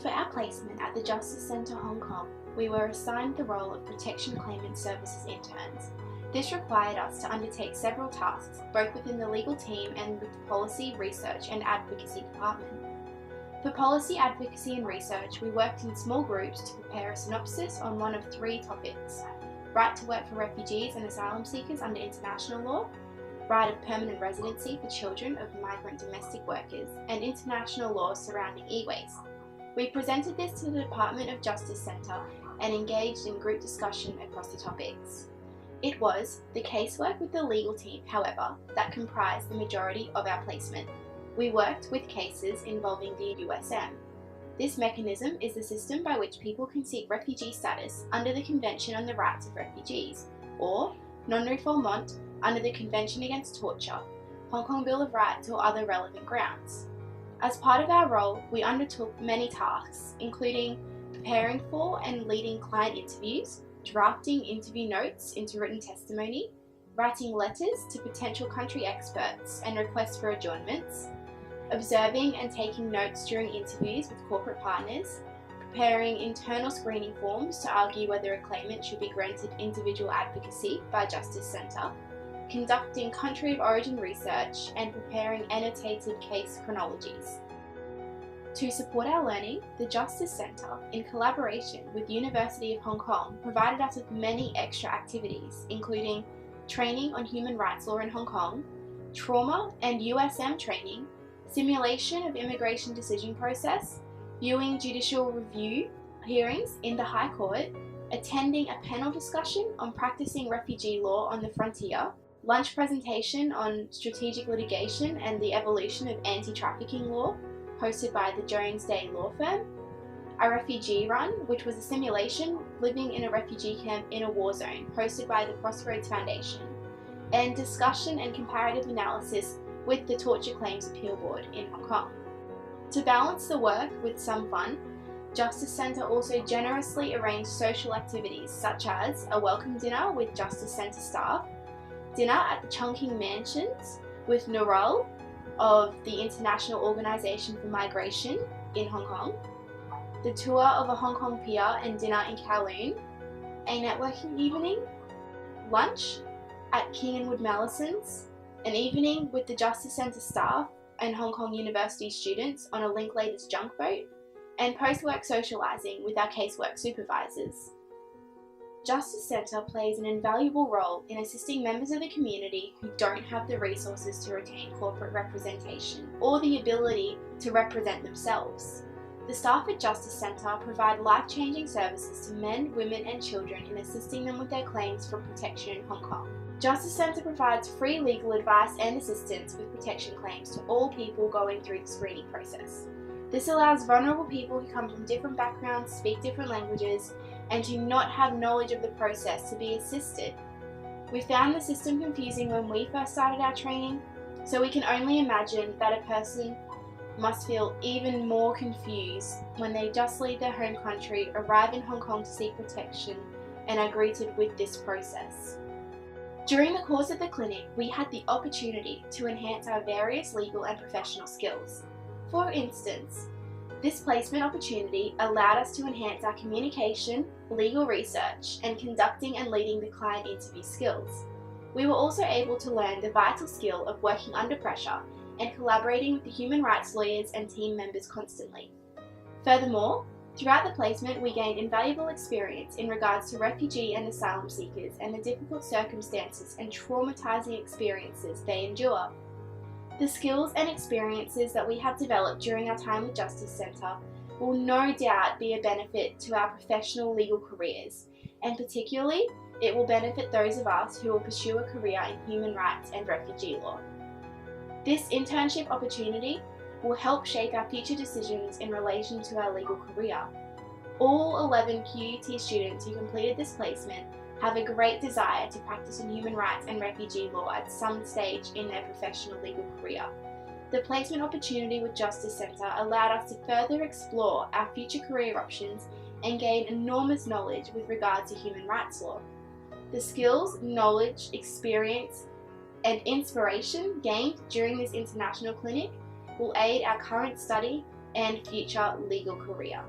For our placement at the Justice Centre Hong Kong, we were assigned the role of Protection Claimant Services interns. This required us to undertake several tasks, both within the legal team and with the Policy, Research and Advocacy Department. For Policy, Advocacy and Research, we worked in small groups to prepare a synopsis on one of three topics: right to work for refugees and asylum seekers under international law, right of permanent residency for children of migrant domestic workers, and international law surrounding e-waste. We presented this to the Department of Justice Centre and engaged in group discussion across the topics. It was the casework with the legal team, however, that comprised the majority of our placement. We worked with cases involving the USM. This mechanism is the system by which people can seek refugee status under the Convention on the Rights of Refugees, or non-refoulement under the Convention Against Torture, Hong Kong Bill of Rights or other relevant grounds. As part of our role, we undertook many tasks, including preparing for and leading client interviews, drafting interview notes into written testimony, writing letters to potential country experts and requests for adjournments, observing and taking notes during interviews with corporate partners, preparing internal screening forms to argue whether a claimant should be granted individual advocacy by Justice Centre, conducting country of origin research, and preparing annotated case chronologies. To support our learning, the Justice Centre, in collaboration with the University of Hong Kong, provided us with many extra activities, including training on human rights law in Hong Kong, trauma and USM training, simulation of immigration decision process, viewing judicial review hearings in the High Court, attending a panel discussion on practicing refugee law on the frontier, lunch presentation on strategic litigation and the evolution of anti-trafficking law, hosted by the Jones Day law firm, a refugee run, which was a simulation living in a refugee camp in a war zone, hosted by the Crossroads Foundation, and discussion and comparative analysis with the Torture Claims Appeal Board in Hong Kong. To balance the work with some fun, Justice Centre also generously arranged social activities such as a welcome dinner with Justice Centre staff, dinner at the Chungking Mansions with Nurul of the International Organisation for Migration in Hong Kong, the tour of a Hong Kong pier and dinner in Kowloon, a networking evening, lunch at King and Wood Mallesons, an evening with the Justice Centre staff and Hong Kong University students on a Linklaters junk boat, and post-work socialising with our casework supervisors. Justice Centre plays an invaluable role in assisting members of the community who don't have the resources to retain corporate representation or the ability to represent themselves. The staff at Justice Centre provide life-changing services to men, women and children in assisting them with their claims for protection in Hong Kong. Justice Centre provides free legal advice and assistance with protection claims to all people going through the screening process. This allows vulnerable people who come from different backgrounds, speak different languages, and do not have knowledge of the process to be assisted. We found the system confusing when we first started our training, so we can only imagine that a person must feel even more confused when they just leave their home country, arrive in Hong Kong to seek protection, and are greeted with this process. During the course of the clinic, we had the opportunity to enhance our various legal and professional skills. For instance, this placement opportunity allowed us to enhance our communication, legal research, and conducting and leading the client interview skills. We were also able to learn the vital skill of working under pressure and collaborating with the human rights lawyers and team members constantly. Furthermore, throughout the placement, we gained invaluable experience in regards to refugee and asylum seekers and the difficult circumstances and traumatizing experiences they endure. The skills and experiences that we have developed during our time with Justice Centre will no doubt be a benefit to our professional legal careers, and particularly it will benefit those of us who will pursue a career in human rights and refugee law. This internship opportunity will help shape our future decisions in relation to our legal career. All 11 QUT students who completed this placement have a great desire to practice in human rights and refugee law at some stage in their professional legal career. The placement opportunity with Justice Centre allowed us to further explore our future career options and gain enormous knowledge with regards to human rights law. The skills, knowledge, experience, and inspiration gained during this international clinic will aid our current study and future legal career.